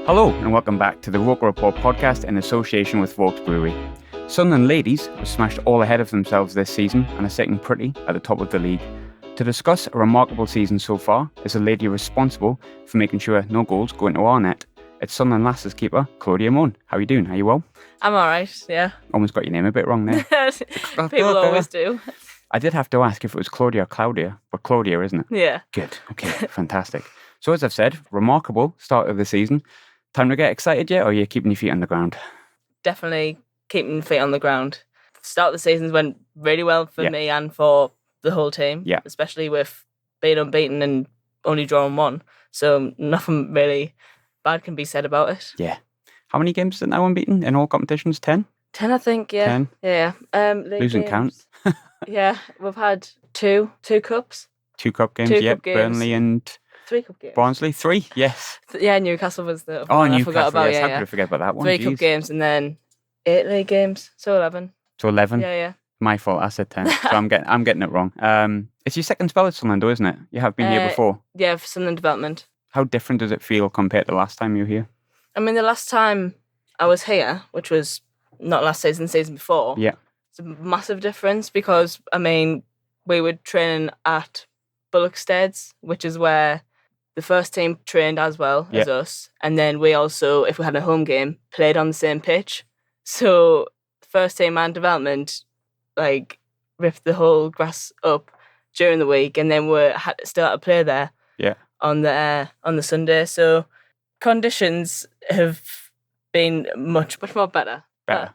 Hello and welcome back to the ROKER Report podcast in association with Vaux Brewery. Sunderland Ladies have smashed all ahead of themselves this season and are sitting pretty at the top of the league. To discuss a remarkable season so far is a lady responsible for making sure no goals go into our net. It's Sunderland Lasses keeper Claudia Moan. How are you doing? Are you well? I'm alright, yeah. Almost got your name a bit wrong there. People always do. I did have to ask if it was Claudia or Claudia, but Claudia, isn't it? Yeah. Good. Okay, fantastic. So as I've said, remarkable start of the season. Time to get excited yet, or are you keeping your feet on the ground? Definitely keeping feet on the ground. Start of the season went really well for me and for the whole team, especially with being unbeaten and only drawing one. So nothing really bad can be said about it. Yeah. How many games is it now unbeaten in all competitions? 10? 10, I think, yeah. 10? Yeah. Losing count. Yeah, we've had two cups. 2 cup games, Cup games. Burnley and 3 cup games. Barnsley, 3, yes. Yeah, Newcastle was the Oh, one Newcastle, I forgot about. yes, Yeah, how could I forget about that one? 3 cup games and then 8 league games, so 11. So 11? Yeah. My fault, I said 10. So I'm getting it wrong. It's your second spell at Sunderland though, isn't it? You have been here before. Yeah, for Sunderland development. How different does it feel compared to the last time you were here? I mean, the last time I was here, which was not last season, season before, it's a massive difference because, I mean, we were training at Bullocksteads, which is where the first team trained as well as us. And then we also, if we had a home game, played on the same pitch. So first team and development, like, ripped the whole grass up during the week, and then we still had to play there on the Sunday. So conditions have been much more better. Better.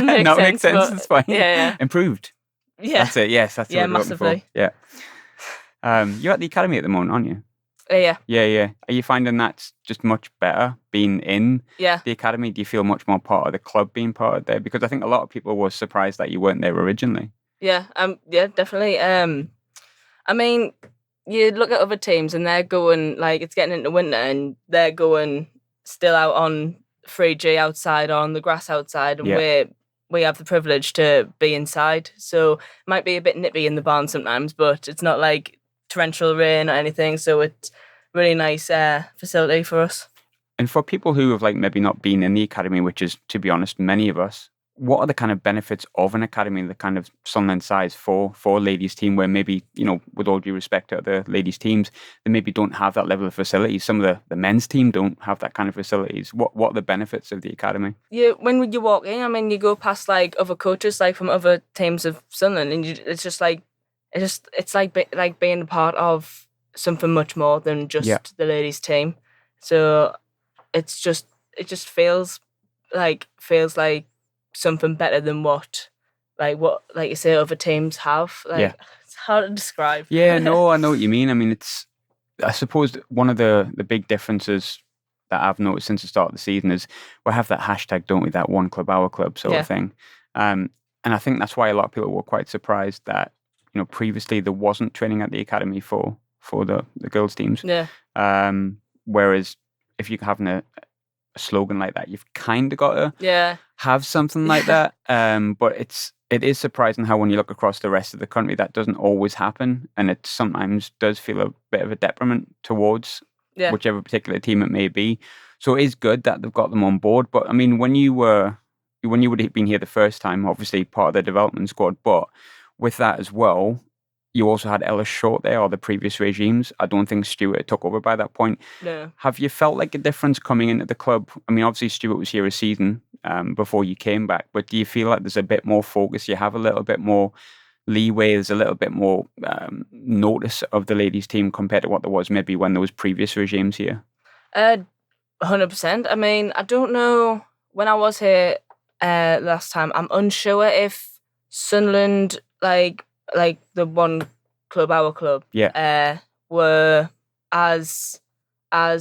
Makes sense. It's fine. Yeah. Improved. Yeah. That's it. Yes, that's what we're looking for. Massively. Yeah. You're at the academy at the moment, aren't you? Yeah. Yeah. Are you finding that's just much better being in the academy? Do you feel much more part of the club being part of there? Because I think a lot of people were surprised that you weren't there originally. Yeah, definitely. I mean, you look at other teams and they're going, like, it's getting into winter and they're going still out on 3G outside or on the grass outside, and we have the privilege to be inside. So it might be a bit nippy in the barn sometimes, but it's not like torrential rain or anything, so it's really nice facility for us. And for people who have maybe not been in the academy, which is, to be honest, many of us, what are the kind of benefits of an academy, the kind of Sunderland size for a ladies team where maybe, with all due respect to other ladies teams, they maybe don't have that level of facilities? Some of the men's team don't have that kind of facilities. What are the benefits of the academy? When you walk in, I mean, you go past other coaches from other teams of Sunderland, and it's just it's like being a part of something much more than just the ladies team. So it just feels like something better than what you say other teams have. It's hard to describe. Yeah, no, I know what you mean. I mean, I suppose one of the big differences that I've noticed since the start of the season is we have that hashtag, don't we? That one club, our club sort of thing. And I think that's why a lot of people were quite surprised that, previously there wasn't training at the academy for the girls teams. Yeah. Whereas if you're having a slogan like that, you've kind of got to have something like that. But it is surprising how when you look across the rest of the country, that doesn't always happen, and it sometimes does feel a bit of a detriment towards whichever particular team it may be. So it is good that they've got them on board. But I mean, when you would have been here the first time, obviously part of the development squad, but with that as well, you also had Ellis Short there, or the previous regimes. I don't think Stuart took over by that point. No. Have you felt like a difference coming into the club? I mean, obviously Stuart was here a season before you came back, but do you feel like there's a bit more focus? You have a little bit more leeway, there's a little bit more notice of the ladies team compared to what there was maybe when there was previous regimes here? 100%. I mean, I don't know, when I was here last time, I'm unsure if Sunderland, like the one club, our club, were as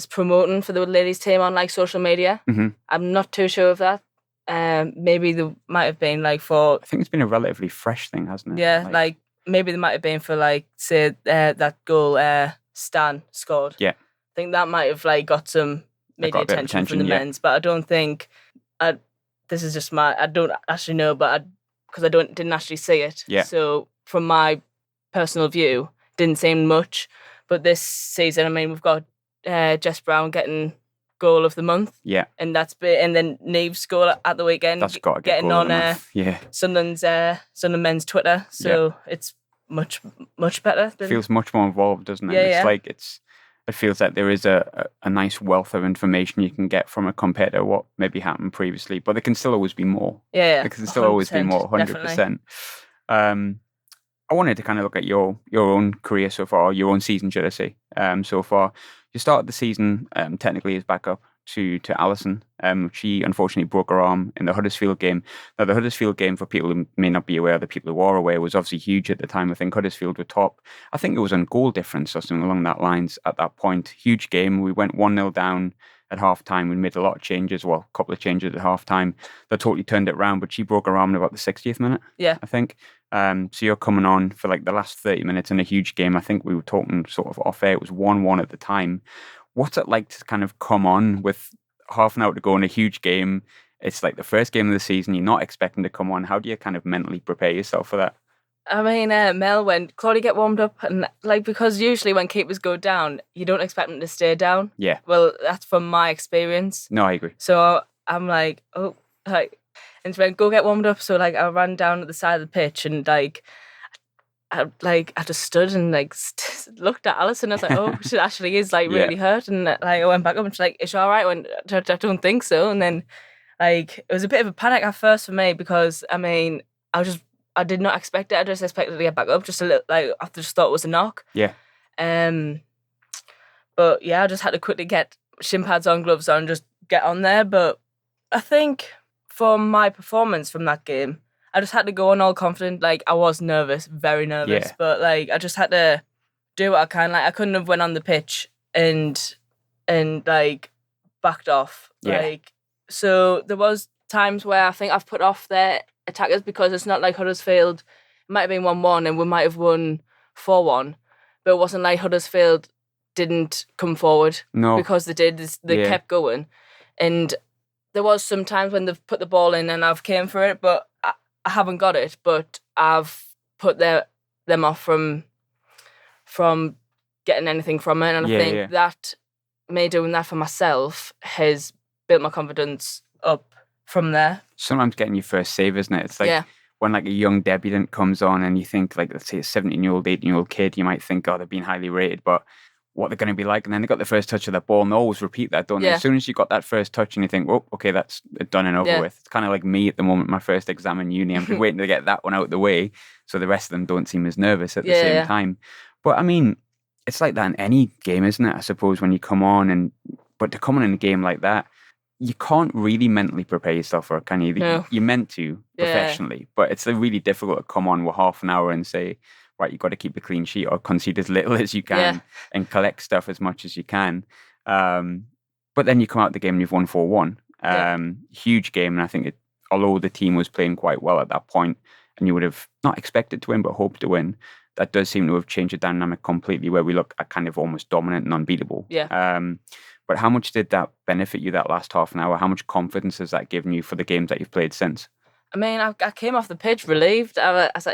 promoting for the ladies team on social media. Mm-hmm. I'm not too sure of that. Maybe there might have been for... I think it's been a relatively fresh thing, hasn't it? Yeah, maybe there might have been for say that goal Stan scored. Yeah. I think that might have got some media attention from the men's, but I don't think... this is just I don't actually know, but because I didn't actually see it. Yeah. So from my personal view, didn't seem much. But this season, I mean, we've got Jess Brown getting goal of the month. Yeah. And and then Neve's goal at the weekend. That's got to get getting goal on of the month. Yeah. Sunderland men's Twitter. So it's much better. Feels much more involved, doesn't it? Yeah, it's it feels like there is a nice wealth of information you can get from it compared to what maybe happened previously. But there can still always be more. Yeah. There can still always be more, 100%. I wanted to kind of look at your own career so far, your own season, should I say, so far. You started the season technically as backup to Alison. She unfortunately broke her arm in the Huddersfield game. Now, the Huddersfield game, for people who may not be aware, the people who are aware, was obviously huge at the time. I think Huddersfield were top. I think it was on goal difference or something along that lines at that point. Huge game. We went 1-0 down at half-time. We made a lot of changes, a couple of changes at half-time that totally turned it around, but she broke her arm in about the 60th minute, I think. So you're coming on for like the last 30 minutes in a huge game. I think we were talking sort of off air. It was 1-1 at the time. What's it like to kind of come on with half an hour to go in a huge game? It's like the first game of the season. You're not expecting to come on. How do you kind of mentally prepare yourself for that? I mean, Mel, when Claudia get warmed up, and because usually when keepers go down, you don't expect them to stay down. Yeah. Well, that's from my experience. No, I agree. So I'm like, and she went, go get warmed up. So I ran down at the side of the pitch and I just stood and looked at Alison. I was like, oh, she actually is really hurt. And I went back up and she's like, is she all right? I went, I don't think so. And then it was a bit of a panic at first for me because I mean, I did not expect it. I just expected to get back up just a little. I just thought it was a knock. Yeah. But yeah, I just had to quickly get shin pads on, gloves on, just get on there. But I think for my performance from that game, I just had to go on all confident. I was nervous, very nervous, but I just had to do what I can. I couldn't have went on the pitch and backed off. Yeah. So there was times where I think I've put off their attackers because it's not like Huddersfield. It might have been 1-1 and we might have won 4-1, but it wasn't like Huddersfield didn't come forward. No. Because they did. They kept going. And there was some times when they've put the ball in and I've came for it, but I haven't got it. But I've put them off from getting anything from it. And I think that me doing that for myself has built my confidence up from there. Sometimes getting your first save, isn't it? It's like when a young debutant comes on and you think let's say a 17-year-old, 18-year-old kid, you might think, oh, they're being highly rated, but what they're going to be like. And then they got the first touch of the ball and they always repeat that, don't they? As soon as you got that first touch and you think, oh, okay, that's done and over with. It's kind of like me at the moment, my first exam in uni. I'm just waiting to get that one out of the way so the rest of them don't seem as nervous at the same time. But I mean, it's like that in any game, isn't it? I suppose when you come on but to come on in a game like that, you can't really mentally prepare yourself for it, can you? No. You're meant to professionally, but it's really difficult to come on with half an hour and say, right, you've got to keep a clean sheet or concede as little as you can and collect stuff as much as you can. But then you come out of the game and you've won 4-1. Huge game, and I think although the team was playing quite well at that point, and you would have not expected to win but hoped to win, that does seem to have changed the dynamic completely where we look at kind of almost dominant and unbeatable. Yeah. But how much did that benefit you that last half an hour? How much confidence has that given you for the games that you've played since? I mean, I came off the pitch relieved. I was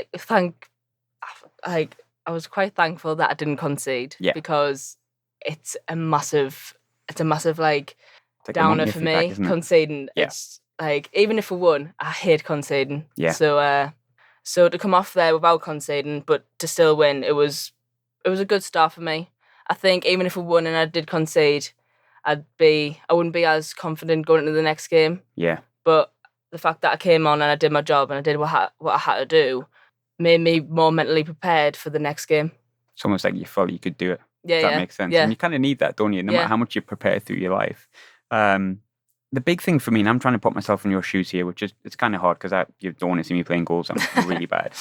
I was quite thankful that I didn't concede because it's a massive downer for me, conceding. Yeah. It's even if we won, I hate conceding. Yeah. So to come off there without conceding, but to still win, it was a good start for me. I think even if we won and I did concede, I wouldn't be as confident going into the next game. Yeah. But the fact that I came on and I did my job and I did what I had to do made me more mentally prepared for the next game. It's almost like you felt you could do it. Yeah, that makes sense. Yeah. And you kind of need that, don't you? No matter how much you prepare through your life. The big thing for me, and I'm trying to put myself in your shoes here, which is it's kind of hard because you don't want to see me playing goals. I'm really bad.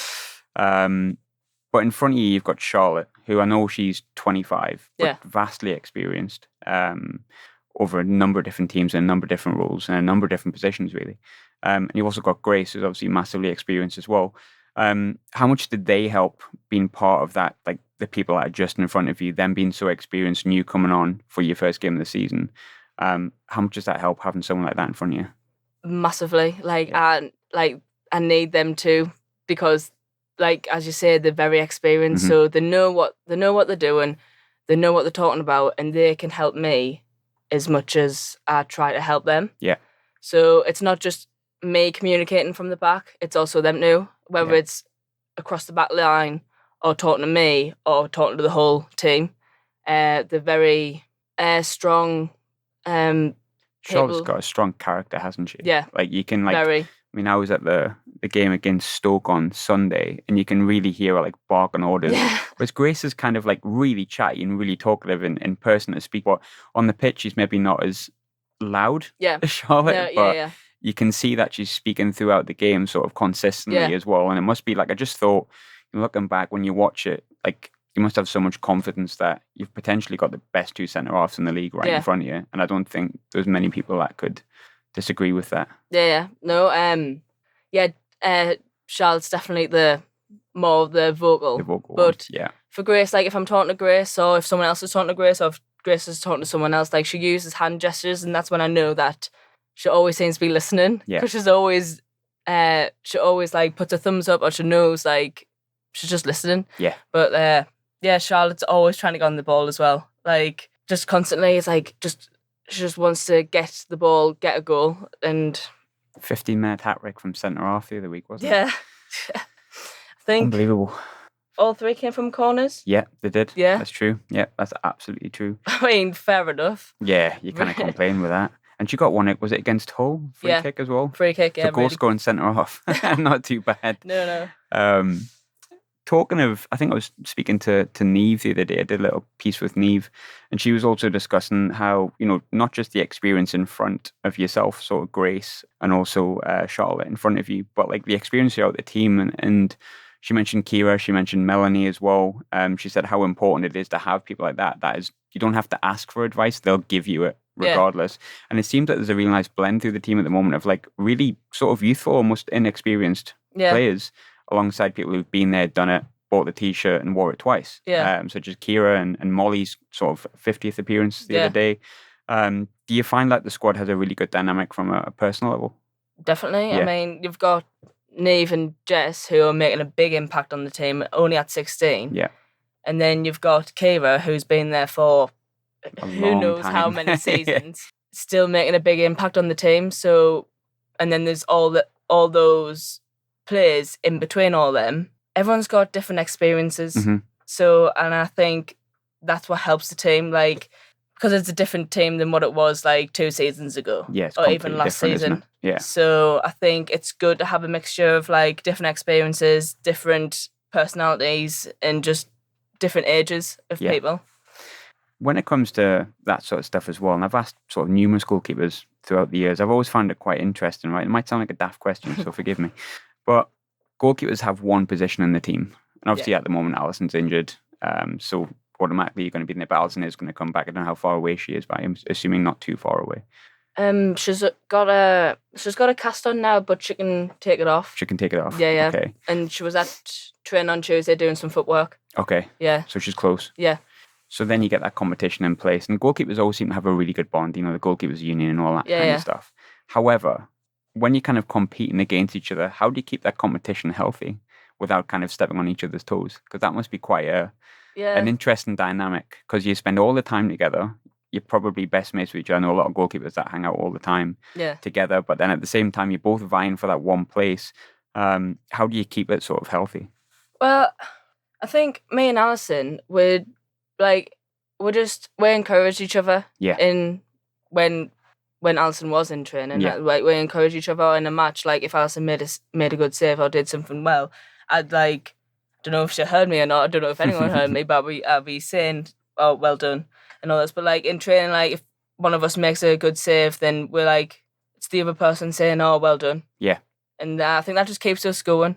But in front of you, you've got Charlotte, who I know she's 25, but vastly experienced over a number of different teams and a number of different roles and a number of different positions, really. And you've also got Grace, who's obviously massively experienced as well. How much did they help being part of that, like the people that are just in front of you, them being so experienced and you coming on for your first game of the season? How much does that help having someone like that in front of you? Massively. I need them too because, as you say, they're very experienced, so they know what they're doing, they know what they're talking about, and they can help me as much as I try to help them. Yeah. So it's not just me communicating from the back, it's also them too, whether it's across the back line or talking to me or talking to the whole team. They're very strong. Charlotte's got a strong character, hasn't she? Yeah. Like you can very. I mean, I was at the game against Stoke on Sunday, and you can really hear her like bark on orders. Yeah. Whereas Grace is kind of like really chatty and really talkative in person to speak. But on the pitch, she's maybe not as loud as Charlotte. But you can see that she's speaking throughout the game sort of consistently as well. And it must be like, I just thought, looking back when you watch it, like you must have so much confidence that you've potentially got the best 2 centre-halves in the league right in front of you. And I don't think there's many people that could disagree with that. No, Charlotte's definitely the vocal. But for Grace, like if I'm talking to Grace or if someone else is talking to Grace or if Grace is talking to someone else, like she uses hand gestures, and that's when I know that she always seems to be listening. Because she's always she always like puts a thumbs up, or she knows like she's just listening. Yeah. But Charlotte's always trying to get on the ball as well. Like just constantly, it's like she just wants to get the ball, get a goal, and 15-minute hat-trick from centre-half the other week, wasn't it? Yeah. I think unbelievable. All 3 came from corners? Yeah, they did. Yeah. That's true. Yeah, that's absolutely true. I mean, fair enough. Yeah, you can't complain with that. And she got one, was it against Hull? Free kick as well? Free kick, yeah. The goal-scoring centre-half. Not too bad. No. Talking of, I think I was speaking to Niamh the other day. I did a little piece with Niamh, and she was also discussing how, not just the experience in front of yourself, sort of Grace, and also Charlotte in front of you, but like the experience throughout the team. And she mentioned Kira, she mentioned Melanie as well. She said how important it is to have people like that. That is, you don't have to ask for advice, they'll give you it regardless. Yeah. And it seems that there's a really nice blend through the team at the moment of like really sort of youthful, almost inexperienced players, alongside people who've been there, done it, bought the t-shirt and wore it twice. Yeah. Such as Kira and Molly's sort of 50th appearance the other day. Do you find that the squad has a really good dynamic from a personal level? Definitely. Yeah. I mean, you've got Niamh and Jess who are making a big impact on the team, only at 16. Yeah. And then you've got Kira, who's been there for who knows how many seasons, still making a big impact on the team. So, and then there's all those players in between all them. Everyone's got different experiences. Mm-hmm. So, and I think that's what helps the team, like, because it's a different team than what it was like 2 seasons ago. Yes, or even last season. Yeah. So I think it's good to have a mixture of like different experiences, different personalities, and just different ages of people. When it comes to that sort of stuff as well, and I've asked sort of numerous goalkeepers throughout the years, I've always found it quite interesting, right? It might sound like a daft question, so forgive me. But goalkeepers have one position in the team. And obviously at the moment, Alison's injured. So automatically you're going to be in there, but Alison is going to come back. I don't know how far away she is, but I'm assuming not too far away. She's got a cast on now, but she can take it off. She can take it off? Yeah. Okay. And she was at training on Tuesday doing some footwork. Okay. Yeah. So she's close? Yeah. So then you get that competition in place. And goalkeepers always seem to have a really good bond, the goalkeepers union and all that kind of stuff. However, when you're kind of competing against each other, how do you keep that competition healthy without kind of stepping on each other's toes? Because that must be quite an interesting dynamic, because you spend all the time together. You're probably best mates with each other. I know a lot of goalkeepers that hang out all the time together, but then at the same time, you're both vying for that one place. How do you keep it sort of healthy? Well, I think me and Alison we encourage each other. Yeah. In when Alison was in training, like we encourage each other in a match. Like if Alison made a good save or did something well, I'd like, I don't know if she heard me or not. I don't know if anyone heard me, but I'll be saying, "Oh, well done," and all this. But like in training, like if one of us makes a good save, then we're like, it's the other person saying, "Oh, well done." Yeah. And I think that just keeps us going,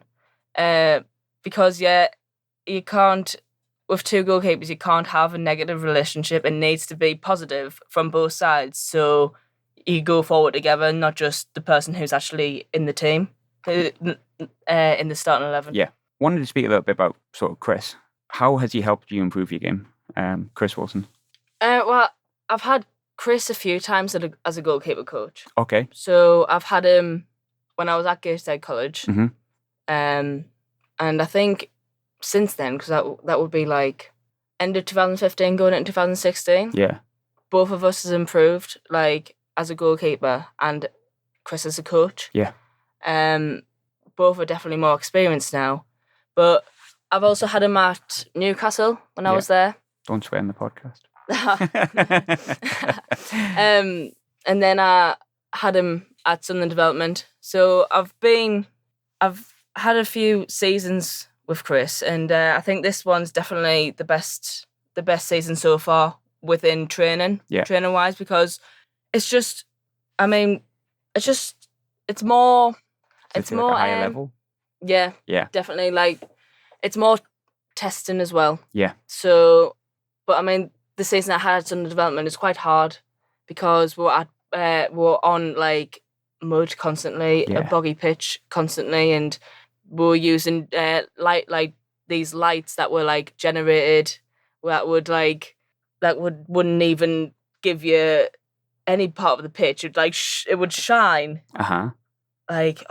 because you can't, with 2 goalkeepers, you can't have a negative relationship. It needs to be positive from both sides. So you go forward together, not just the person who's actually in the team, in the starting 11. Yeah. Wanted to speak a little bit about sort of Chris. How has he helped you improve your game, Chris Wilson? Well, I've had Chris a few times as a goalkeeper coach. Okay. So I've had him when I was at Gateshead College. Mm-hmm. And I think since then, because that would be like end of 2015 going into 2016. Yeah. both of us has improved, like as a goalkeeper and Chris as a coach. Yeah. Both are definitely more experienced now. But I've also had him at Newcastle when I was there. Don't swear in the podcast. And then I had him at Sunderland Development. So I've had a few seasons with Chris, and I think this one's definitely the best season so far within training wise, because it's just, I mean, it's more Like a higher level. Yeah, definitely. Like, it's more testing as well. Yeah. So, but I mean, the season I had under development is quite hard because we're on like mud constantly, a boggy pitch constantly, and we're using these lights that were like generated that wouldn't even give you any part of the pitch. It would shine. Like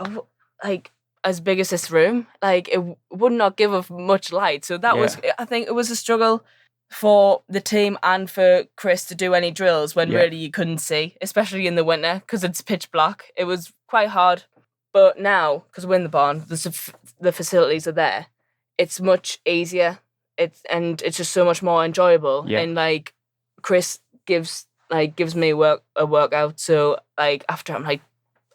as big as this room. Like, it would not give off much light. So that was, I think it was a struggle for the team and for Chris to do any drills when really you couldn't see, especially in the winter because it's pitch black. It was quite hard. But now, because we're in the barn, the facilities are there. It's much easier. It's just so much more enjoyable. Yeah. And like, Chris gives me a workout. So like, after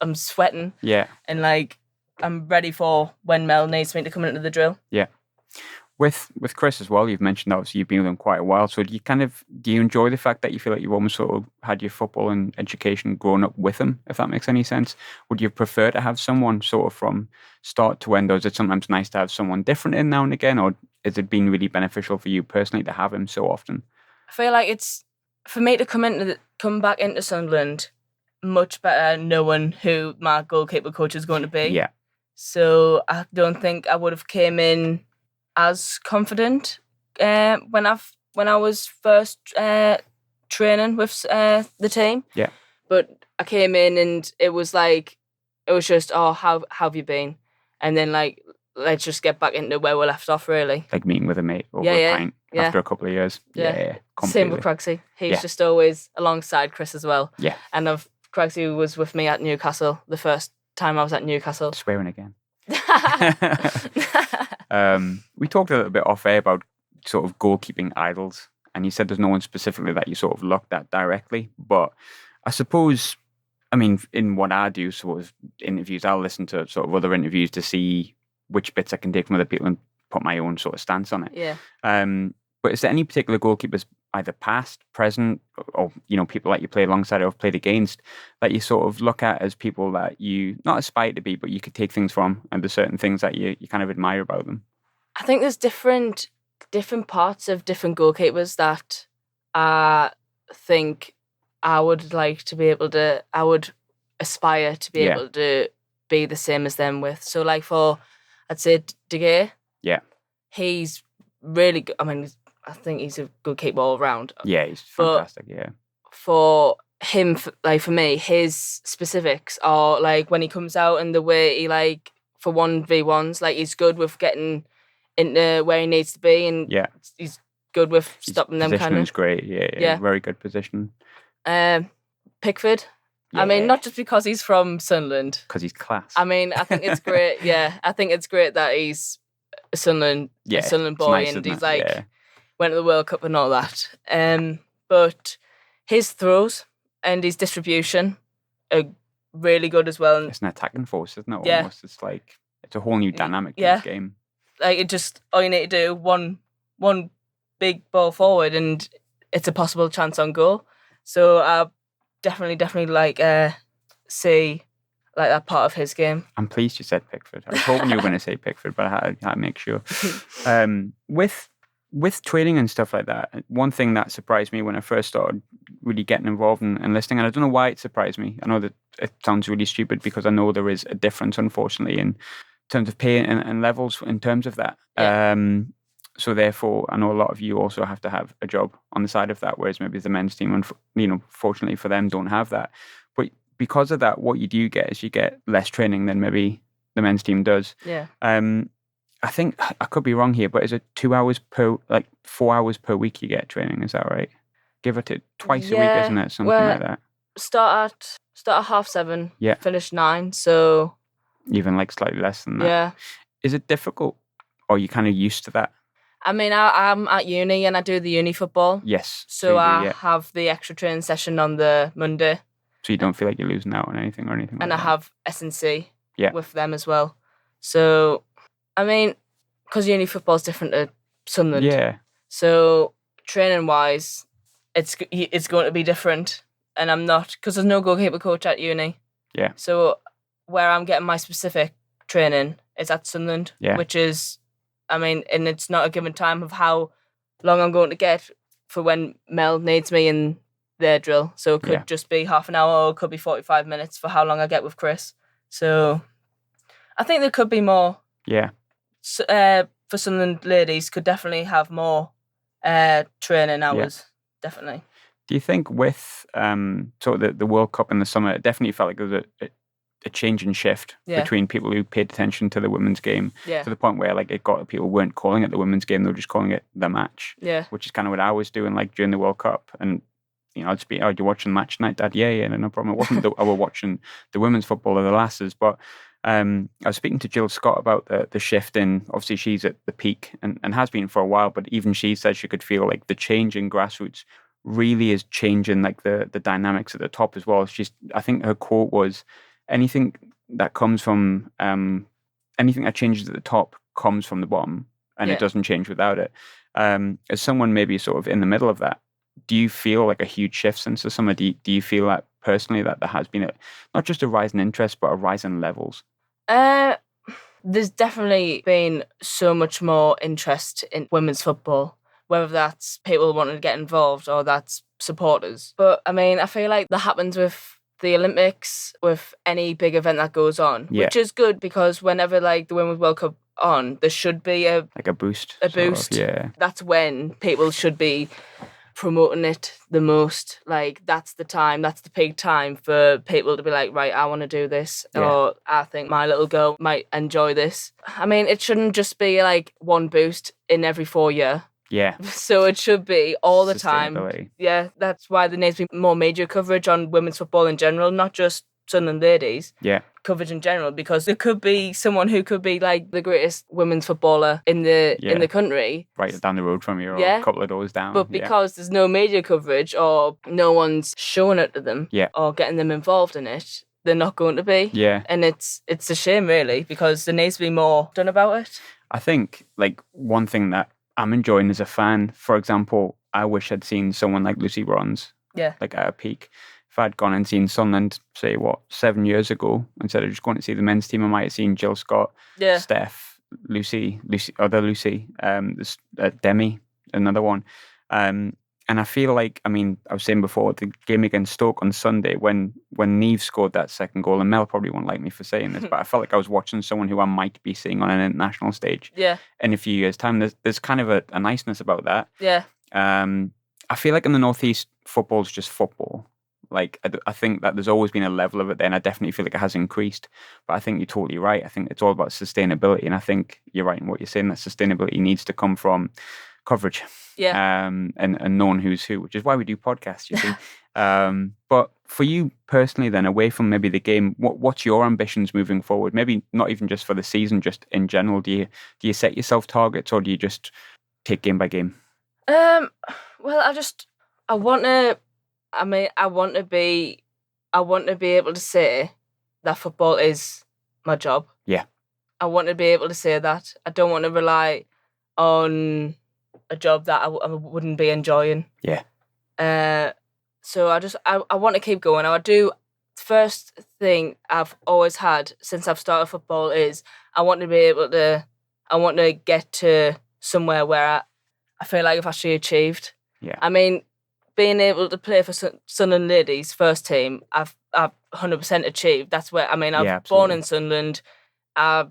I'm sweating. Yeah. And like, I'm ready for when Mel needs me to come into the drill. Yeah. With Chris as well, you've mentioned obviously you've been with him quite a while. So do you enjoy the fact that you feel like you've almost sort of had your football and education growing up with him, if that makes any sense? Would you prefer to have someone sort of from start to end, or is it sometimes nice to have someone different in now and again, or has it been really beneficial for you personally to have him so often? I feel like it's, for me to come back into Sunderland, much better knowing who my goalkeeper coach is going to be. Yeah. So I don't think I would have came in as confident when I was first training with the team. Yeah. But I came in and it was just, oh, how have you been? And then like, let's just get back into where we left off, really. Like meeting with a mate over a pint after a couple of years. Yeah. Same with Cragsy. He's just always alongside Chris as well. Yeah. And Cragsy was with me at Newcastle the first time I was at Newcastle. Swearing again. We talked a little bit off air about sort of goalkeeping idols, and you said there's no one specifically that you sort of looked at directly, but I suppose, I mean, in what I do, sort of interviews, I'll listen to sort of other interviews to see which bits I can take from other people and put my own sort of stance on it. Yeah. But is there any particular goalkeepers, either past, present, or people that you play alongside or have played against, that you sort of look at as people that you not aspire to be, but you could take things from, and there's certain things that you kind of admire about them? I think there's different parts of different goalkeepers that I think I would like to be able to, I would aspire to be able to be the same as them with. So like I'd say De Gea. Yeah. He's really good. I mean, I think he's a good keeper all around. Yeah, he's fantastic. Yeah. For him, for me, his specifics are like when he comes out and the way he like for 1v1s, like he's good with getting into where he needs to be, and he's good with stopping them kind of. Positioning's great. Yeah. Very good position. Pickford. Yeah. I mean, not just because he's from Sunderland. Because he's class. I mean, I think it's great. I think it's great that he's a Sunderland boy, nice, and he's went to the World Cup and all that. But his throws and his distribution are really good as well. It's an attacking force, isn't it? Almost. It's like, it's a whole new dynamic to this game. Like, it just, all you need to do, one big ball forward and it's a possible chance on goal. So I definitely like see like that part of his game. I'm pleased you said Pickford. I was hoping you were going to say Pickford, but I had to make sure. With training and stuff like that, one thing that surprised me when I first started really getting involved and listening, and I don't know why it surprised me. I know that it sounds really stupid because I know there is a difference, unfortunately, in terms of pay and levels in terms of that. Yeah. So therefore, I know a lot of you also have to have a job on the side of that, whereas maybe the men's team, fortunately for them, don't have that. But because of that, what you do get is you get less training than maybe the men's team does. Yeah. I think, I could be wrong here, but is it 4 hours per week you get training? Is that right? give or take twice a week, isn't it? Something like that. Start at 7:30. Yeah. Finish 9. So even like slightly less than that. Yeah. Is it difficult, or are you kind of used to that? I mean, I'm at uni and I do the uni football. Yes. So I have the extra training session on the Monday. So you don't feel like you're losing out on anything or anything like that? And I have S&C with them as well. So, I mean, because uni football is different to Sunderland. Yeah. So, training-wise, it's going to be different. And I'm not, because there's no goalkeeper coach at uni. Yeah. So, where I'm getting my specific training is at Sunderland, which is, I mean, and it's not a given time of how long I'm going to get for when Mel needs me in their drill. So it could just be half an hour, or it could be 45 minutes for how long I get with Chris. So I think there could be more. Yeah. For Sunderland ladies, could definitely have more training hours. Definitely. Do you think with sort of the World Cup in the summer, it definitely felt like there was a change in shift between people who paid attention to the women's game to the point where like it got people weren't calling it the women's game, they were just calling it the match. Yeah. Which is kind of what I was doing like during the World Cup. And you know, I'd just be, you're watching match tonight, Dad? Yeah, no problem. It wasn't I were watching the women's football of the Lasses, but I was speaking to Jill Scott about the shift in, obviously she's at the peak and has been for a while, but even she said she could feel like the change in grassroots really is changing like the dynamics at the top as well. I think her quote was, anything that comes from, anything that changes at the top comes from the bottom, and it doesn't change without it. As someone maybe sort of in the middle of that, do you feel like a huge shift since the summer? Do you feel that personally that there has been not just a rise in interest, but a rise in levels? There's definitely been so much more interest in women's football, whether that's people wanting to get involved or that's supporters. But I mean, I feel like that happens with the Olympics, with any big event that goes on, which is good because whenever like the Women's World Cup on, there should be a boost. That's when people should be promoting it the most. Like that's the time, that's the peak time for people to be like, right, I want to do this, or I think my little girl might enjoy this. I mean, it shouldn't just be like one boost in every 4 years. Yeah. So it should be all the time. Yeah, that's why there needs to be more media coverage on women's football in general, not just Sunderland Ladies. Yeah. Coverage in general, because there could be someone who could be like the greatest women's footballer in the country. Right down the road from you, or a couple of doors down. But because there's no media coverage or no one's showing it to them or getting them involved in it, they're not going to be. Yeah. And it's a shame really, because there needs to be more done about it. I think like one thing that I'm enjoying as a fan, for example, I wish I'd seen someone like Lucy Bronze, like at a peak. If I'd gone and seen Sunderland, say 7 years ago, instead of just going to see the men's team, I might have seen Jill Scott, Steph, Lucy, other Lucy, Demi, another one. And I feel like, I mean, I was saying before, the game against Stoke on Sunday, when Niamh scored that second goal, and Mel probably won't like me for saying this, but I felt like I was watching someone who I might be seeing on an international stage. Yeah. In a few years' time, there's kind of a niceness about that. Yeah. I feel like in the Northeast, football's just football. Like, I think that there's always been a level of it there, and I definitely feel like it has increased. But I think you're totally right. I think it's all about sustainability, and I think you're right in what you're saying, that sustainability needs to come from coverage. Yeah. And knowing who's who, which is why we do podcasts, you see. But for you personally then, away from maybe the game, what's your ambitions moving forward? Maybe not even just for the season, just in general. Do you set yourself targets, or do you just take game by game? Well, I want to be able to say that football is my job. Yeah. I want to be able to say that. I don't want to rely on a job that I wouldn't be enjoying. Yeah. So I want to keep going. First thing I've always had since I've started football is I want to get to somewhere where I feel like I've actually achieved. Yeah. I mean, being able to play for Sunderland Ladies first team, I've 100% achieved. That's where, I mean, I was born in Sunderland. I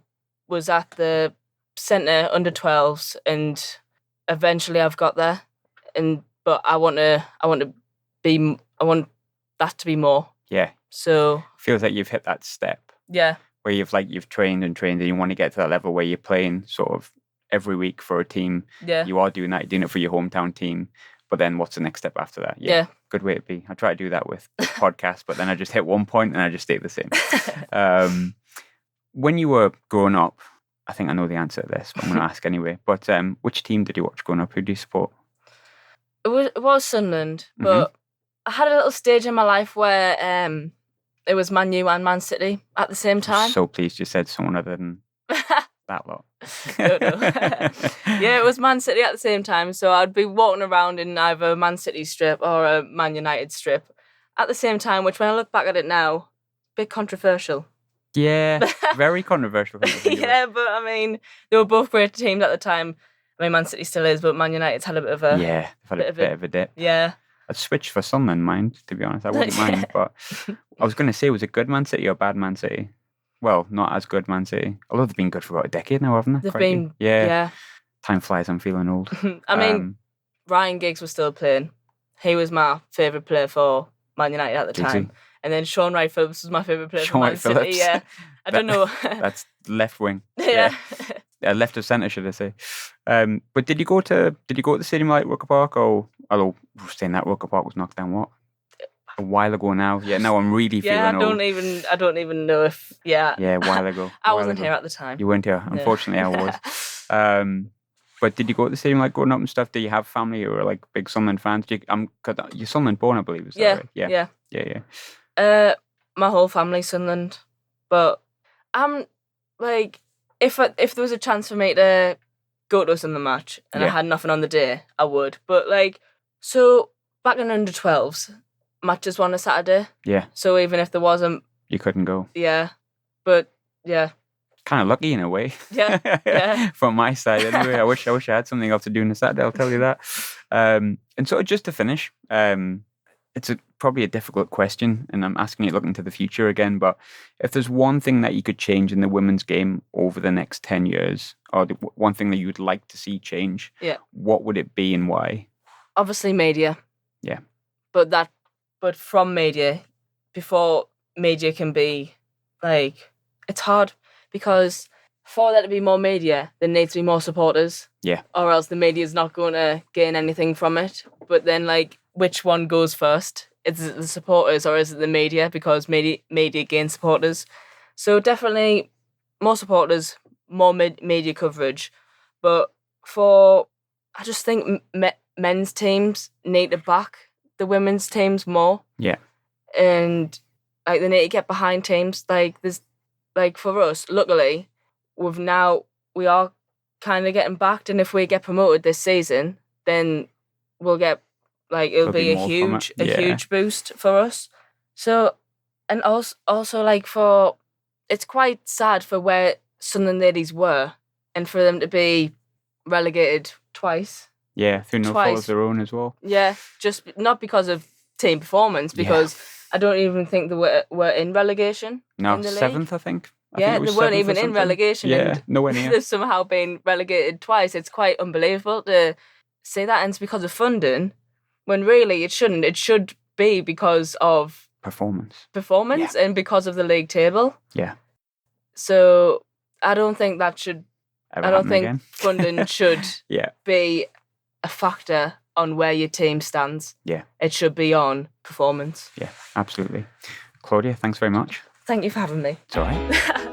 was at the centre under 12s, and eventually I've got there. But I want that to be more. Yeah. So feels like you've hit that step. Yeah. Where you've trained and you want to get to that level where you're playing sort of every week for a team. Yeah. You are doing that. You're doing it for your hometown team. But then what's the next step after that? Yeah. Good way to be. I try to do that with podcasts, but then I just hit one point and I just stay the same. When you were growing up, I think I know the answer to this, but I'm going to ask anyway. But which team did you watch growing up? Who do you support? It was Sunderland, but I had a little stage in my life where it was Man U and Man City at the same time. I'm so pleased you said someone other than that lot. No. Yeah, it was Man City at the same time. So I'd be walking around in either a Man City strip or a Man United strip at the same time, which when I look back at it now, a bit controversial. Yeah, very controversial. Yeah, but I mean, they were both great teams at the time. I mean, Man City still is, but Man United's had a bit of a... Yeah, they've had a bit of a dip. Yeah. I'd switch for Sunderland, mind, to be honest. I wouldn't mind, but I was going to say, was it good Man City or bad Man City? Well, not as good Man City. Although they've been good for about a decade now, haven't they? They've been, yeah. Time flies, I'm feeling old. I mean, Ryan Giggs was still playing. He was my favourite player for Man United at the time. And then Sean Wright-Phillips was my favourite player for Man City. Yeah, I don't know. That's left wing. Yeah. Left of centre, should I say? But did you go to the stadium like ROKER Park? Or although saying that ROKER Park was knocked down, a while ago now. Yeah, now I'm really feeling old. I don't even know if Yeah, a while ago. I wasn't here at the time. You weren't here. Unfortunately, I was. But did you go to the stadium like growing up and stuff? Do you have family who are like big Sunderland fans? You're Sunderland born, I believe. Is that right? Yeah. My whole family's Sunderland, but I'm like, if there was a chance for me to go to a Sunderland match and I had nothing on the day, I would. But like, so back in under 12s, matches were on a Saturday. Yeah. So even if there wasn't, you couldn't go. Yeah, but yeah. Kind of lucky in a way. Yeah. From my side, anyway. I wish I had something else to do on a Saturday. I'll tell you that. And so just to finish, it's probably a difficult question, and I'm asking you looking to the future again, but if there's one thing that you could change in the women's game over the next 10 years, or one thing that you would like to see change, what would it be and why? Obviously media. Yeah. But from media, before media can be, like, it's hard because for there to be more media, there needs to be more supporters. Yeah. Or else the media's not going to gain anything from it. But then, like, which one goes first? Is it the supporters or is it the media? Because media gains supporters. So definitely more supporters, more media coverage. But I just think men's teams need to back the women's teams more. Yeah. And like they need to get behind teams. Like there's like for us, luckily, we are kind of getting backed, and if we get promoted this season, then we'll get it'll be a huge boost for us. So, and also like it's quite sad for where Sunderland Ladies were, and for them to be relegated twice. Yeah, through no fault of their own as well. Yeah, just not because of team performance, because I don't even think they were in relegation. No, in the 7th, league. I think. They weren't even in relegation. Yeah, nowhere near. They've somehow been relegated twice. It's quite unbelievable to say that, and it's because of funding, when really it shouldn't. It should be because of performance and because of the league table. Yeah. So I don't think that should. I don't think again. Funding should be a factor on where your team stands. Yeah. It should be on performance. Yeah, absolutely. Claudia, thanks very much. Thank you for having me. It's all right.